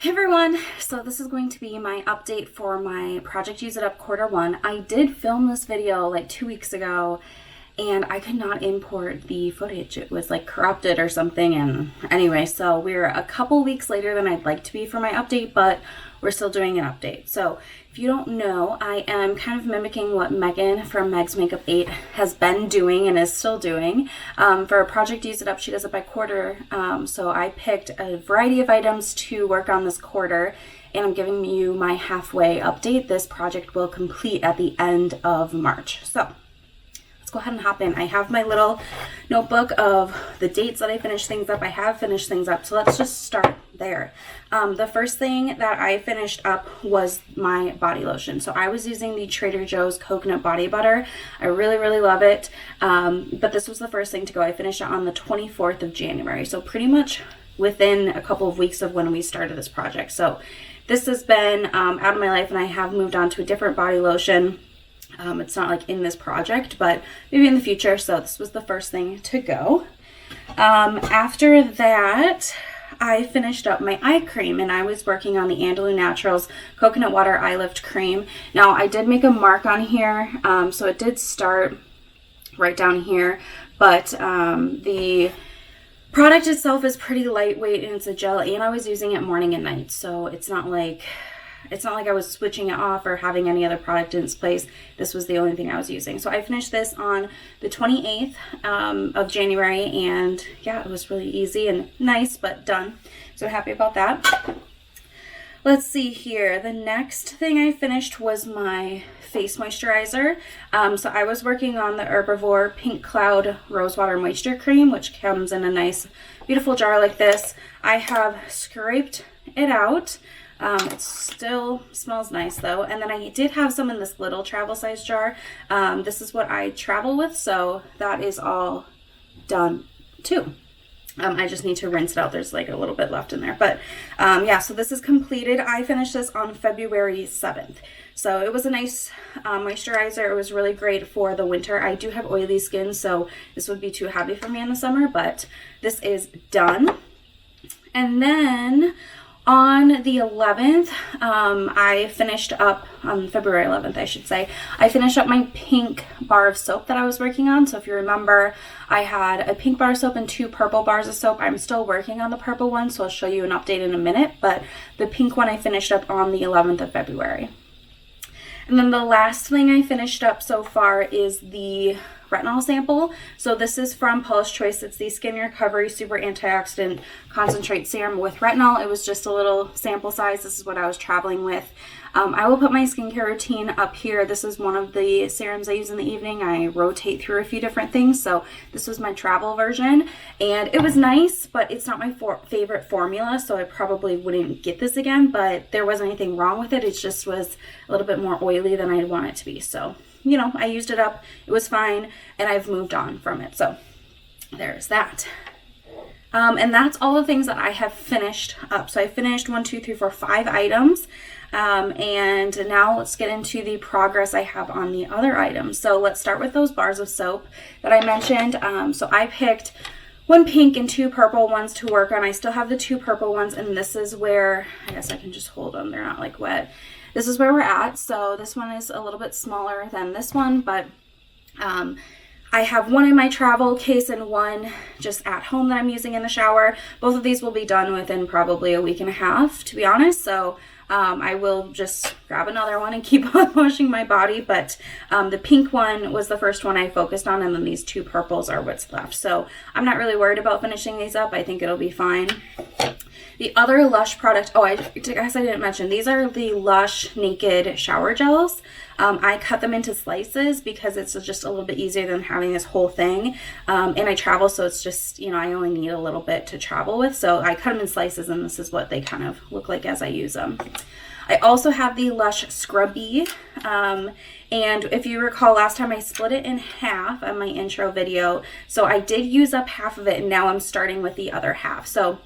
Hey everyone, so this is going to be my update for my Project Use It Up Q1. I did film this video like 2 weeks ago and I could not import the footage. It was like corrupted or something, and anyway, so we're a couple weeks later than I'd like to be for my update, but we're still doing an update. So if you don't know, I am kind of mimicking what Megan from Meg's Makeup 8 has been doing and is still doing. For Project Use It Up, she does it by quarter. So I picked a variety of items to work on this quarter, and I'm giving you my halfway update. This project will complete at the end of March. So let's go ahead and hop in. I have my little notebook of the dates that I finished things up. I have finished things up, so let's just start there. The first thing that I finished up was my body lotion. So I was using the Trader Joe's coconut body butter. I really love it, but this was the first thing to go. I finished it on the 24th of January, so pretty much within a couple of weeks of when we started this project. So this has been out of my life, and I have moved on to a different body lotion. It's not like in this project, but maybe in the future. So this was the first thing to go. After that, I finished up my eye cream, and I was working on the Andalou Naturals Coconut Water Eye Lift Cream. Now, I did make a mark on here, so it did start right down here, but the product itself is pretty lightweight, and it's a gel, and I was using it morning and night, so it's not like I was switching it off or having any other product in its place. This was the only thing I was using. So I finished this on the 28th of January, and yeah, it was really easy and nice, but done. So happy about that. Let's see here. The next thing I finished was my face moisturizer. So I was working on the Herbivore Pink Cloud Rosewater Moisture Cream, which comes in a nice, beautiful jar like this. I have scraped it out. It still smells nice though. And then I did have some in this little travel size jar. This is what I travel with, so that is all done too. I just need to rinse it out. There's like a little bit left in there, but yeah, so this is completed. I finished this on February 7th. So it was a nice moisturizer. It was really great for the winter. I do have oily skin, so this would be too heavy for me in the summer, but this is done. And then on the 11th, I finished up, on February 11th, I should say, I finished up my pink bar of soap that I was working on. So if you remember, I had a pink bar of soap and 2 purple bars of soap. I'm still working on the purple one, so I'll show you an update in a minute, but the pink one I finished up on the 11th of February. And then the last thing I finished up so far is the retinol sample. So this is from Paula's Choice. It's the Skin Recovery Super Antioxidant Concentrate Serum with retinol. It was just a little sample size. This is what I was traveling with. I will put my skincare routine up here. This is one of the serums I use in the evening. I rotate through a few different things. So this was my travel version, and it was nice, but it's not my favorite formula, so I probably wouldn't get this again, but there wasn't anything wrong with it. It just was a little bit more oily than I'd want it to be. So, you know, I used it up. It was fine, and I've moved on from it. So there's that. And that's all the things that I have finished up. So I finished 1, 2, 3, 4, 5 items. And now let's get into the progress I have on the other items. So let's start with those bars of soap that I mentioned. So I picked 1 pink and 2 purple ones to work on. I still have the 2 purple ones, and this is where, I guess I can just hold them. They're not like wet. This is where we're at. So this one is a little bit smaller than this one, but I have 1 in my travel case and 1 just at home that I'm using in the shower. Both of these will be done within probably a week and a half, to be honest. So I will just grab another one and keep on washing my body. But the pink one was the first one I focused on, and then these 2 purples are what's left. So I'm not really worried about finishing these up. I think it'll be fine. The other Lush product, I guess I didn't mention, these are the Lush Naked Shower Gels. I cut them into slices because it's just a little bit easier than having this whole thing. And I travel, so it's just, you know, I only need a little bit to travel with. So I cut them in slices, and this is what they kind of look like as I use them. I also have the Lush Scrubby. And if you recall, last time I split it in half on my intro video. So I did use up half of it, and now I'm starting with the other half. So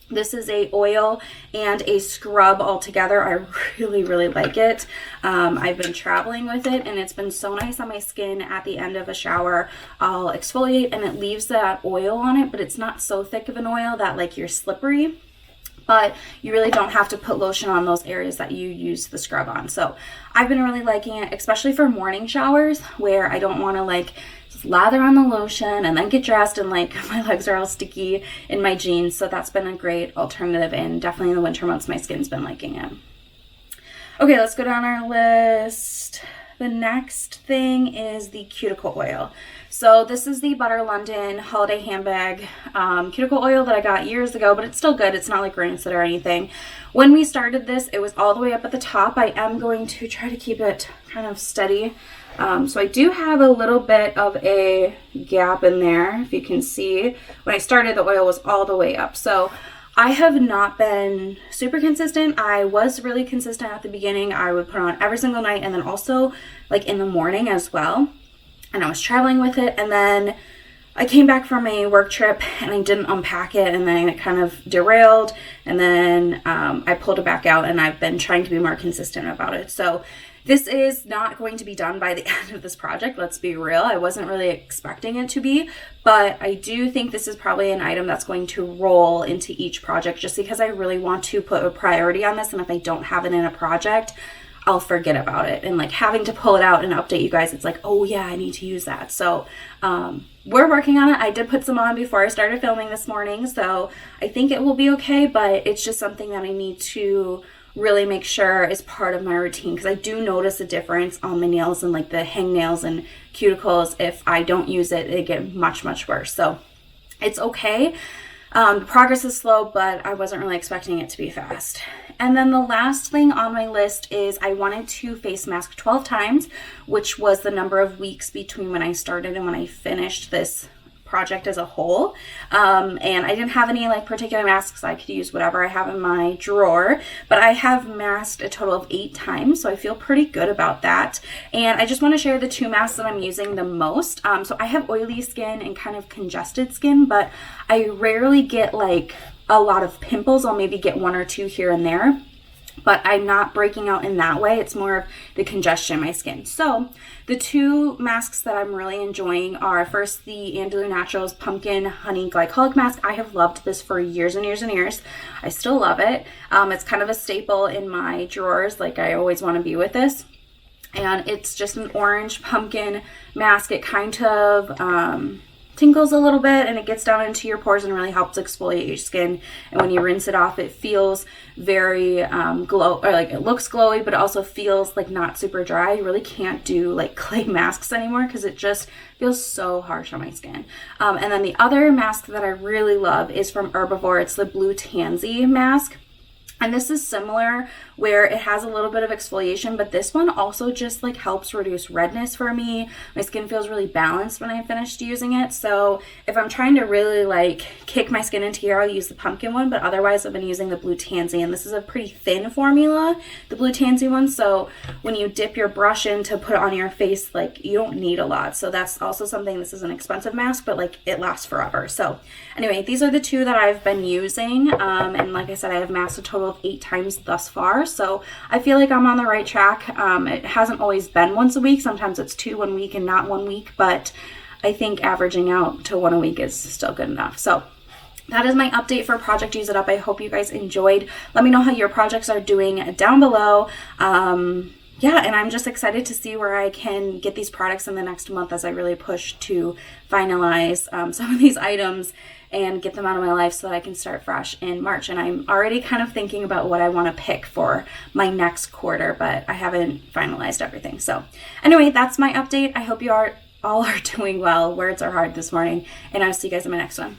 this is a oil and a scrub all together. I really like it. I've been traveling with it, and it's been so nice on my skin. At the end of a shower, I'll exfoliate, and it leaves that oil on it, but it's not so thick of an oil that like you're slippery. but you really don't have to put lotion on those areas that you use the scrub on. So I've been really liking it, especially for morning showers where I don't want to like just lather on the lotion and then get dressed and like my legs are all sticky in my jeans. So that's been a great alternative, and definitely in the winter months my skin's been liking it. Okay, let's go down our list. The next thing is the cuticle oil. So this is the Butter London holiday handbag cuticle oil that I got years ago, but it's still good. It's not like rancid or anything. When we started this, it was all the way up at the top. I am going to try to keep it kind of steady. So I do have a little bit of a gap in there. If you can see, when I started, the oil was all the way up. So I have not been super consistent. I was really consistent at the beginning. I would put on every single night and then also like in the morning as well. And I was traveling with it, and then I came back from a work trip and I didn't unpack it, and then it kind of derailed, and then I pulled it back out, and I've been trying to be more consistent about it. So this is not going to be done by the end of this project, let's be real. I wasn't really expecting it to be, but I do think this is probably an item that's going to roll into each project just because I really want to put a priority on this, and if I don't have it in a project, I'll forget about it. And like having to pull it out and update you guys, it's like, oh yeah, I need to use that. So we're working on it. I did put some on before I started filming this morning, so I think it will be okay, but it's just something that I need to really make sure is part of my routine, because I do notice a difference on my nails and like the hangnails and cuticles. If I don't use it, they get much, much worse. So it's okay. The progress is slow, but I wasn't really expecting it to be fast. And then the last thing on my list is I wanted to face mask 12 times, which was the number of weeks between when I started and when I finished this project as a whole. And I didn't have any like particular masks. I could use whatever I have in my drawer, but I have masked a total of 8 times, so I feel pretty good about that. And I just want to share the 2 masks that I'm using the most. So I have oily skin and kind of congested skin, but I rarely get like a lot of pimples. I'll maybe get 1 or 2 here and there, but I'm not breaking out in that way. It's more of the congestion in my skin. So the 2 masks that I'm really enjoying are first the Andalou Naturals Pumpkin Honey Glycolic Mask. I have loved this for years and years and years. I still love it. It's kind of a staple in my drawers. Like I always want to be with this. And it's just an orange pumpkin mask. It kind of tingles a little bit and it gets down into your pores and really helps exfoliate your skin. And when you rinse it off, it feels very glow, or like it looks glowy, but it also feels like not super dry. You really can't do like clay masks anymore because it just feels so harsh on my skin. And then the other mask that I really love is from Herbivore. It's the Blue Tansy mask. And this is similar where it has a little bit of exfoliation, but this one also just like helps reduce redness for me. My skin feels really balanced when I finished using it. So if I'm trying to really like kick my skin into gear, I'll use the pumpkin one, but otherwise I've been using the Blue Tansy, and this is a pretty thin formula, the Blue Tansy one. So when you dip your brush in to put it on your face, like you don't need a lot. So that's also something, this is an expensive mask, but like it lasts forever. So anyway, these are the 2 that I've been using. And like I said, I have masked a total of 8 times thus far. So I feel like I'm on the right track. It hasn't always been once a week. Sometimes it's 2 1 week and not 1 week, but I think averaging out to 1 a week is still good enough. So that is my update for Project Use It Up. I hope you guys enjoyed. Let me know how your projects are doing down below. Yeah, and I'm just excited to see where I can get these products in the next month as I really push to finalize some of these items and get them out of my life so that I can start fresh in March. And I'm already kind of thinking about what I want to pick for my next quarter, but I haven't finalized everything. So anyway, that's my update. I hope you all are doing well. Words are hard this morning, and I'll see you guys in my next one.